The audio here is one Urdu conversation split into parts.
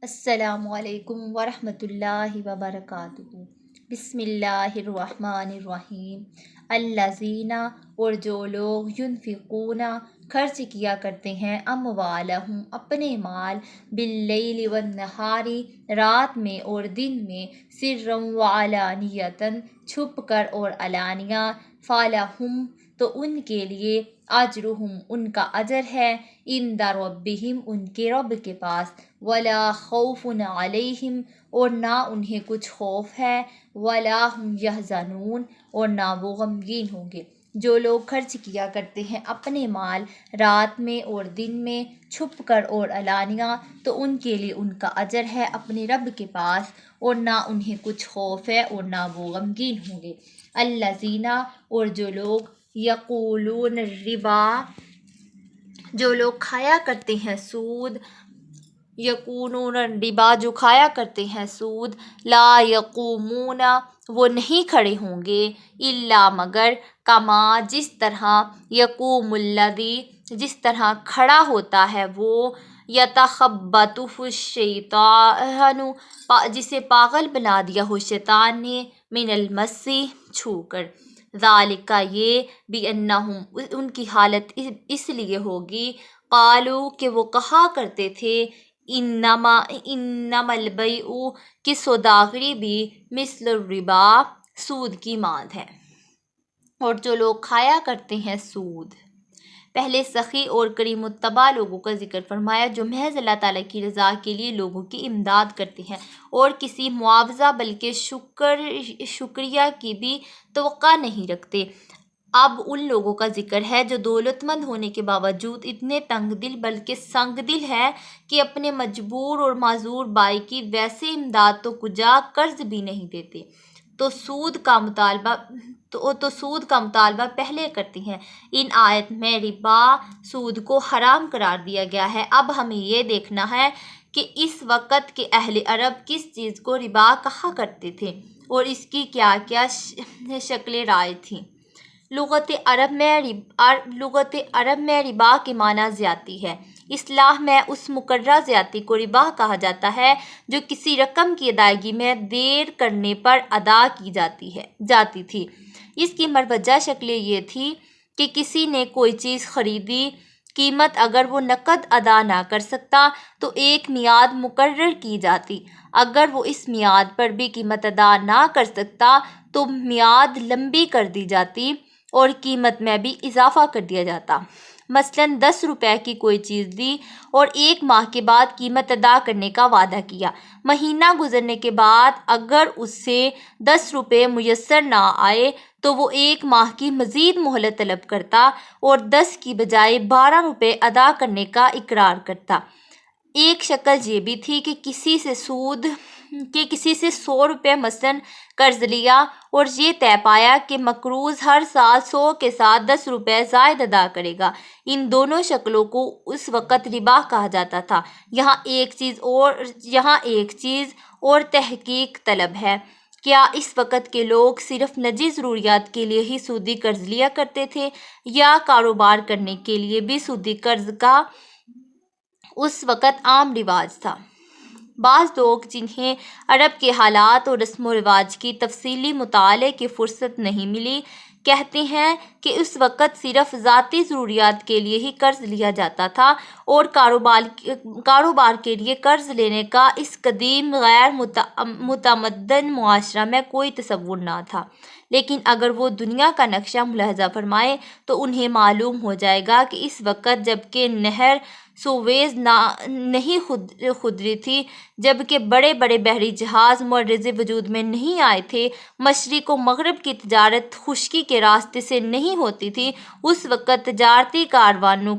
السلام علیکم ورحمۃ اللہ وبرکاتہ۔ بسم اللہ الرحمن الرحیم۔ الذین، اور جو لوگ ینفقون، خرچ کیا کرتے ہیں، اموالہم، اپنے مال، باللیل والنہار، رات میں اور دن میں، سرا وعلانیۃ، چھپ کر اور علانیہ، فلہم، تو ان کے لیے، اجرہم، ان کا اجر ہے، عند ربہم، ان کے رب کے پاس، ولا خوف علیہم، اور نہ انہیں کچھ خوف ہے، ولا ہم یحزنون، اور نہ وہ غمگین ہوں گے۔ جو لوگ خرچ کیا کرتے ہیں اپنے مال رات میں اور دن میں، چھپ کر اور علانیہ، تو ان کے لیے ان کا اجر ہے اپنے رب کے پاس، اور نہ انہیں کچھ خوف ہے اور نہ وہ غمگین ہوں گے۔ الذین، اور جو لوگ، یقولون الربا، جو لوگ کھایا کرتے ہیں سود، یقولون الربا، جو کھایا کرتے ہیں سود، لا یقومون، وہ نہیں کھڑے ہوں گے، الا، مگر، کما، جس طرح، یقوم الذی، جس طرح کھڑا ہوتا ہے وہ، یتخبطہ الشیطان، جسے پاگل بنا دیا ہو شیطان نے، من المس، چھو کر۔ ذالک، یہ، بانہم، ان کی حالت اس لیے ہوگی، قالو، کہ وہ کہا کرتے تھے، انما البیع، کہ سوداگری بھی، مثل الربا، سود کی مانند ہے۔ اور جو لوگ کھایا کرتے ہیں سود، پہلے سخی اور کریم الطبع لوگوں کا ذکر فرمایا، جو محض اللہ تعالیٰ کی رضا کے لیے لوگوں کی امداد کرتے ہیں اور کسی معاوضہ بلکہ شکریہ کی بھی توقع نہیں رکھتے۔ اب ان لوگوں کا ذکر ہے جو دولت مند ہونے کے باوجود اتنے تنگ دل بلکہ سنگ دل ہے کہ اپنے مجبور اور معذور بھائی کی ویسے امداد تو کجا، قرض بھی نہیں دیتے، تو سود کا مطالبہ پہلے کرتی ہیں۔ ان آیت میں ربا، سود کو حرام قرار دیا گیا ہے۔ اب ہمیں یہ دیکھنا ہے کہ اس وقت کے اہل عرب کس چیز کو ربا کہا کرتے تھے اور اس کی کیا کیا شکلیں رائج تھیں۔ لغت عرب میں ربا کے معنی زیادتی ہے۔ اصطلاح میں اس مقررہ زیادتی کو ربا کہا جاتا ہے جو کسی رقم کی ادائیگی میں دیر کرنے پر ادا کی جاتی تھی۔ اس کی مروجہ شکلیں یہ تھی کہ کسی نے کوئی چیز خریدی، قیمت اگر وہ نقد ادا نہ کر سکتا تو ایک میعاد مقرر کی جاتی، اگر وہ اس میعاد پر بھی قیمت ادا نہ کر سکتا تو میعاد لمبی کر دی جاتی اور قیمت میں بھی اضافہ کر دیا جاتا۔ مثلاً 10 روپے کی کوئی چیز لی اور 1 ماہ کے بعد قیمت ادا کرنے کا وعدہ کیا۔ مہینہ گزرنے کے بعد اگر اسے 10 روپے میسر نہ آئے تو وہ 1 ماہ کی مزید مہلت طلب کرتا اور 10 کی بجائے 12 روپے ادا کرنے کا اقرار کرتا۔ ایک شکل یہ بھی تھی کہ کسی سے 100 روپے مثلاً قرض لیا اور یہ طے پایا کہ مقروض ہر سال 100 کے ساتھ 10 روپے زائد ادا کرے گا۔ ان دونوں شکلوں کو اس وقت ربا کہا جاتا تھا۔ یہاں ایک چیز اور تحقیق طلب ہے، کیا اس وقت کے لوگ صرف نجی ضروریات کے لیے ہی سودی قرض لیا کرتے تھے یا کاروبار کرنے کے لیے بھی سودی قرض کا اس وقت عام رواج تھا؟ بعض لوگ جنہیں عرب کے حالات اور رسم و رواج کی تفصیلی مطالعے کی فرصت نہیں ملی، کہتے ہیں کہ اس وقت صرف ذاتی ضروریات کے لیے ہی قرض لیا جاتا تھا اور کاروبار کے لیے قرض لینے کا اس قدیم غیر متمدن معاشرہ میں کوئی تصور نہ تھا۔ لیکن اگر وہ دنیا کا نقشہ ملاحظہ فرمائیں تو انہیں معلوم ہو جائے گا کہ اس وقت جبکہ نہر سویز نہیں کھدری تھی، جبکہ بڑے بڑے بحری جہاز معرض وجود میں نہیں آئے تھے، مشرق و مغرب کی تجارت خشکی کے راستے سے نہیں ہوتی تھی، اس وقت تجارتی کاروانوں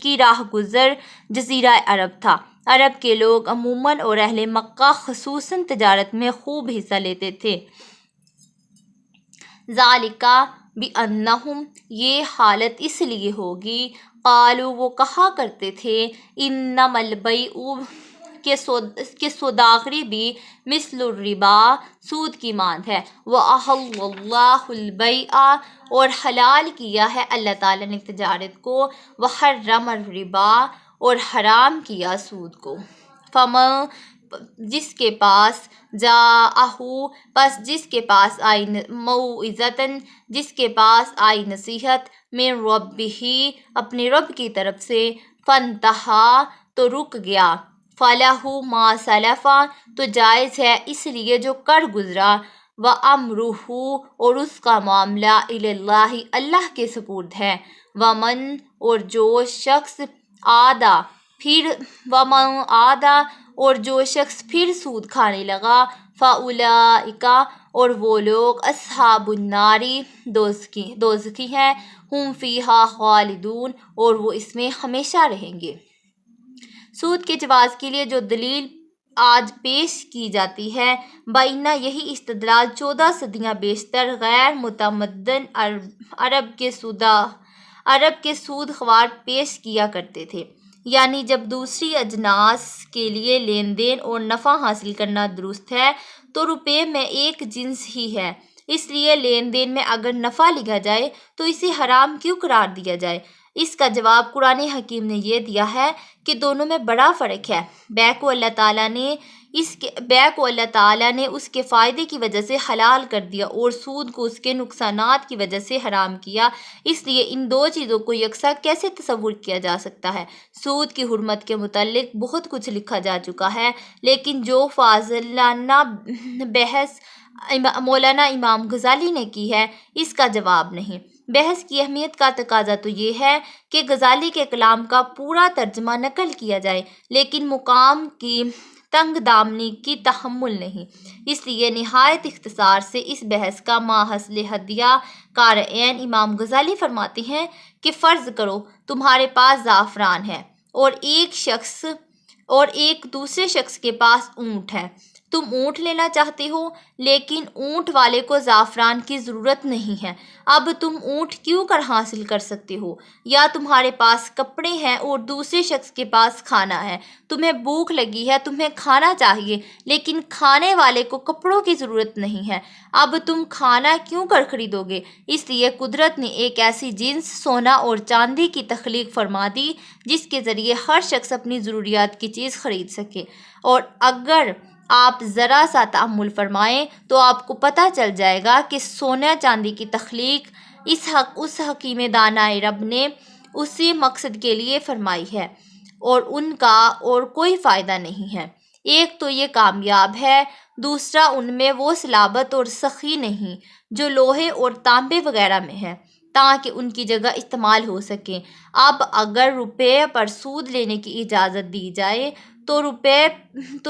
کی راہ گزر جزیرہ عرب تھا۔ عرب کے لوگ عموماً اور اہل مکہ خصوصاً تجارت میں خوب حصہ لیتے تھے۔ ذالک، بانہم، یہ حالت اس لیے ہوگی، قالو، وہ کہا کرتے تھے، انما البیع، کہ سوداگری بھی، مثل الربا، سود کی مانند ہے، واحل اللہ البیع، اور حلال کیا ہے اللہ تعالیٰ نے تجارت کو، وحرم الربا، اور حرام کیا سود کو۔ فمن جس کے پاس جاءہو پس جس کے پاس آئی موعظتن جس کے پاس آئی نصیحت من ربہ اپنے رب کی طرف سے فانتہا تو رک گیا فلہ ما سلفا تو جائز ہے اس لیے جو کر گزرا وَأَمْرُهُ اور اس کا معاملہ الی اللہ اللہ کے سپرد ہے ومن اور جو شخص عادا پھر ومن عادا اور جو شخص پھر سود کھانے لگا فَأُولَئِکَ اور وہ لوگ اصحاب الناری دوزخی ہیں ہم فیہا خالدون اور وہ اس میں ہمیشہ رہیں گے۔ سود کے جواز کے لیے جو دلیل آج پیش کی جاتی ہے بینہ یہی استدلال 14 صدیاں بیشتر غیر متمدن عرب کے سود خوار پیش کیا کرتے تھے، یعنی جب دوسری اجناس کے لیے لین دین اور نفع حاصل کرنا درست ہے تو روپے میں ایک جنس ہی ہے، اس لیے لین دین میں اگر نفع لکھا جائے تو اسے حرام کیوں قرار دیا جائے؟ اس کا جواب قرآن حکیم نے یہ دیا ہے کہ دونوں میں بڑا فرق ہے۔ بیع کو اللہ تعالیٰ نے اس کے فائدے کی وجہ سے حلال کر دیا اور سود کو اس کے نقصانات کی وجہ سے حرام کیا، اس لیے ان دو چیزوں کو یکساں کیسے تصور کیا جا سکتا ہے؟ سود کی حرمت کے متعلق بہت کچھ لکھا جا چکا ہے، لیکن جو فاضلانہ بحث مولانا امام غزالی نے کی ہے اس کا جواب نہیں۔ بحث کی اہمیت کا تقاضا تو یہ ہے کہ غزالی کے کلام کا پورا ترجمہ نقل کیا جائے، لیکن مقام کی تنگ دامنی کی تحمل نہیں، اس لیے نہایت اختصار سے اس بحث کا ماحصل ہدیہ قارئین امام غزالی فرماتے ہیں کہ فرض کرو تمہارے پاس زعفران ہے اور ایک دوسرے شخص کے پاس اونٹ ہے، تم اونٹ لینا چاہتے ہو لیکن اونٹ والے کو زعفران کی ضرورت نہیں ہے، اب تم اونٹ کیوں کر حاصل کر سکتے ہو؟ یا تمہارے پاس کپڑے ہیں اور دوسرے شخص کے پاس کھانا ہے، تمہیں بھوک لگی ہے، تمہیں کھانا چاہیے لیکن کھانے والے کو کپڑوں کی ضرورت نہیں ہے، اب تم کھانا کیوں کر خریدو گے؟ اس لیے قدرت نے ایک ایسی جنس سونا اور چاندی کی تخلیق فرما دی جس کے ذریعے ہر شخص اپنی ضروریات کی چیز خرید سکے، اور اگر آپ ذرا سا تأمل فرمائیں تو آپ کو پتہ چل جائے گا کہ سونا چاندی کی تخلیق اس حکیم دانائے رب نے اسی مقصد کے لیے فرمائی ہے اور ان کا اور کوئی فائدہ نہیں ہے۔ ایک تو یہ کامیاب ہے، دوسرا ان میں وہ صلابت اور سخی نہیں جو لوہے اور تانبے وغیرہ میں ہے تاکہ ان کی جگہ استعمال ہو سکیں۔ اب اگر روپے پر سود لینے کی اجازت دی جائے تو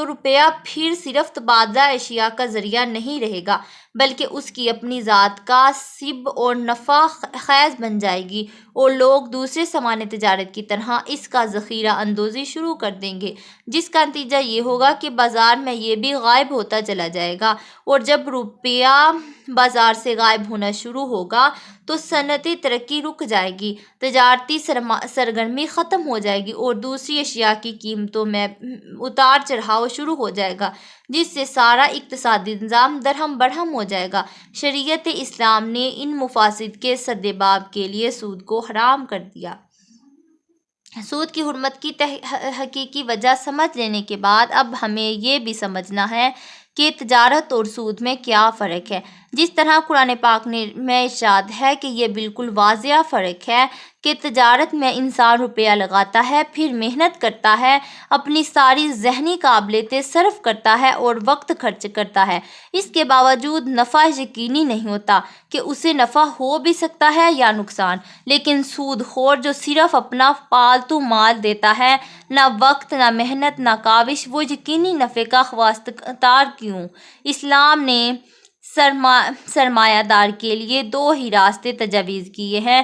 روپیہ پھر صرف تبادلہ اشیاء کا ذریعہ نہیں رہے گا بلکہ اس کی اپنی ذات کا سب اور نفع خیز بن جائے گی، اور لوگ دوسرے سامان تجارت کی طرح اس کا ذخیرہ اندوزی شروع کر دیں گے، جس کا نتیجہ یہ ہوگا کہ بازار میں یہ بھی غائب ہوتا چلا جائے گا، اور جب روپیہ بازار سے غائب ہونا شروع ہوگا تو صنعتی ترقی رک جائے گی، تجارتی سرگرمی ختم ہو جائے گی اور دوسری اشیاء کی قیمتوں میں اتار چڑھاؤ شروع ہو جائے گا، جس سے سارا اقتصادی نظام درہم برہم ہو جائے گا۔ شریعت اسلام نے ان مفاسد کے سدباب کے لیے سود کو حرام کر دیا۔ سود کی حرمت کی حقیقی وجہ سمجھ لینے کے بعد اب ہمیں یہ بھی سمجھنا ہے کہ تجارت اور سود میں کیا فرق ہے۔ جس طرح قرآن پاک میں ارشاد ہے کہ یہ بالکل واضح فرق ہے کہ تجارت میں انسان روپیہ لگاتا ہے، پھر محنت کرتا ہے، اپنی ساری ذہنی قابلیتیں صرف کرتا ہے اور وقت خرچ کرتا ہے، اس کے باوجود نفع یقینی نہیں ہوتا کہ اسے نفع ہو بھی سکتا ہے یا نقصان۔ لیکن سود خور جو صرف اپنا پالتو مال دیتا ہے، نہ وقت، نہ محنت، نہ کاوش، وہ یقینی نفع کا خواستگار کیوں؟ اسلام نے سرمایہ دار کے لیے دو ہی راستے تجویز کیے ہیں۔